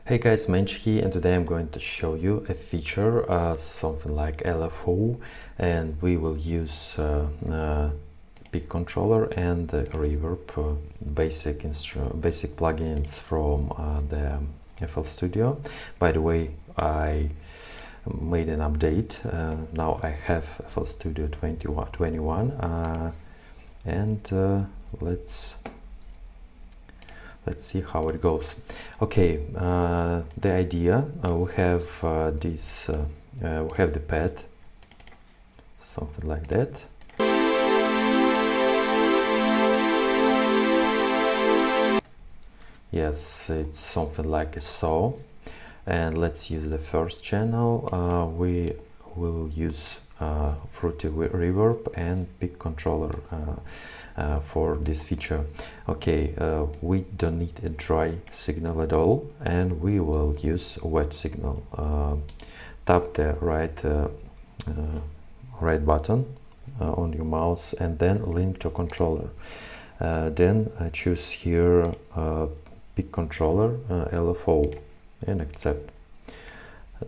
Hey guys, Mensch here, and today I'm going to show you a feature, something like LFO, and we will use peak controller and the reverb, basic plugins from the FL Studio. By the way, I made an update. Now I have FL Studio 21, and let's see how it goes. Okay, the idea, we have we have the pad, something like that. Yes, it's something like a saw. And let's use the first channel. We will use Fruity Reverb and Peak Controller for this feature. Okay, we don't need a dry signal at all, and we will use a wet signal. Tap the right button on your mouse and then link to controller. Then choose here Peak Controller LFO and accept.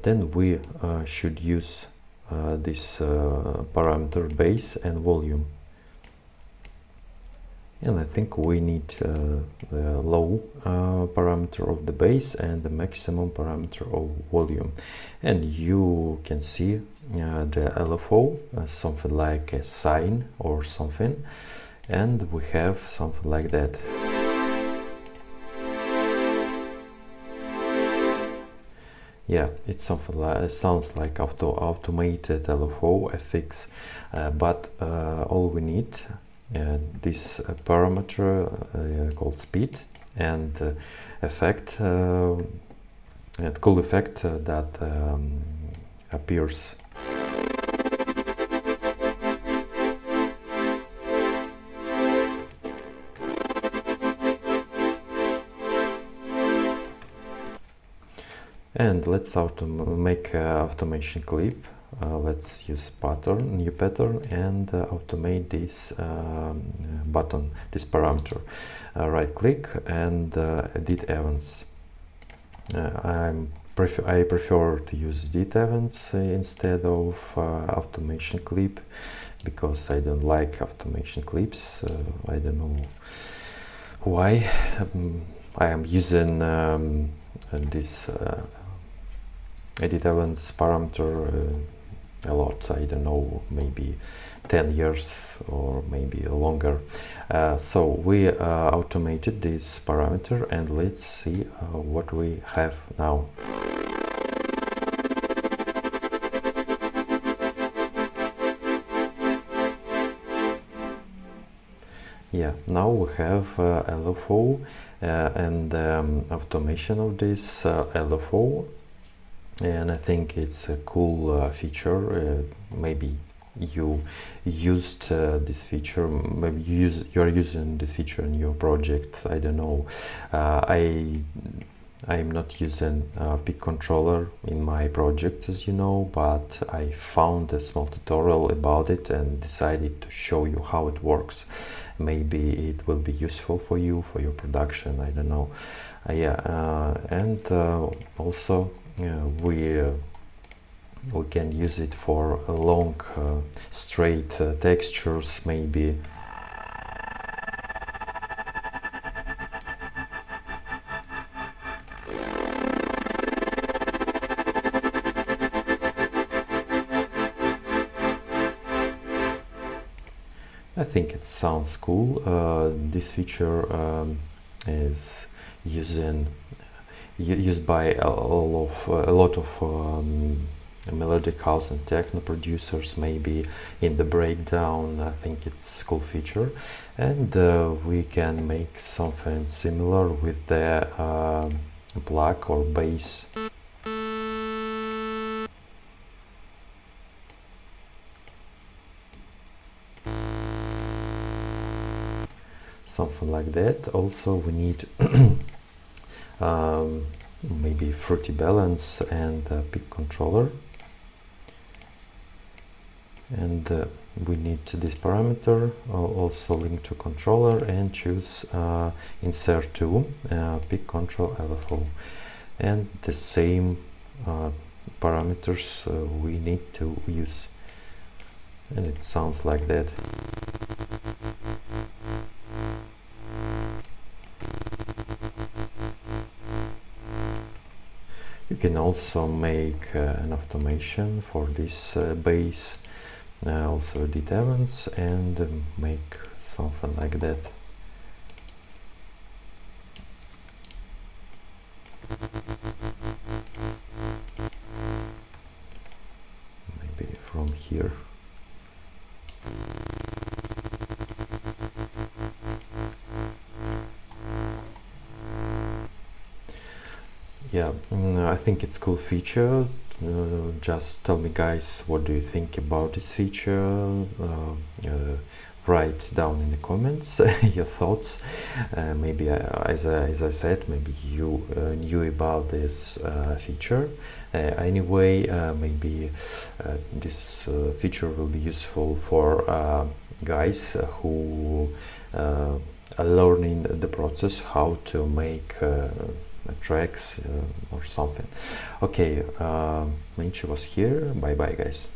Then we should use this parameter bass and volume, and I think we need the low parameter of the bass and the maximum parameter of volume. And you can see the LFO, something like a sine or something, and we have something like that. Yeah, it's something like, it sounds like automated LFO FX, but all we need this parameter called speed and effect, cool effect that appears. And let's make automation clip. Let's use new pattern, and automate this button, this parameter. Right click and edit events. I prefer to use edit events instead of automation clip, because I don't like automation clips. I don't know why. I am using this edit events parameter a lot. I don't know, maybe 10 years or maybe longer. So we automated this parameter, and let's see what we have now. Yeah, now we have LFO and automation of this LFO, and I think it's a cool feature. Maybe you used this feature, maybe you're using this feature in your project. I don't know. I'm not using Peak Controller in my project, as you know, but I found a small tutorial about it and decided to show you how it works. Maybe it will be useful for you, for your production, I don't know. And also we can use it for long straight textures, maybe. I think it sounds cool. This feature is used by a lot of melodic house and techno producers, maybe in the breakdown. I think it's a cool feature, and we can make something similar with the black or bass. Something like that. Also we need maybe Fruity Balance and Peak Controller, and we need this parameter, also link to controller, and choose insert to Peak Control LFO. and the same parameters we need to use, and it sounds like that. You can also make an automation for this base, also edit events, and make something like that. Maybe from here. Yeah, I think it's cool feature. Just tell me, guys, what do you think about this feature? Write down in the comments your thoughts. Maybe as I said, maybe you knew about this feature. Anyway, maybe this feature will be useful for guys who are learning the process how to make tracks or something. Okay, Minchi was here. Bye bye, guys.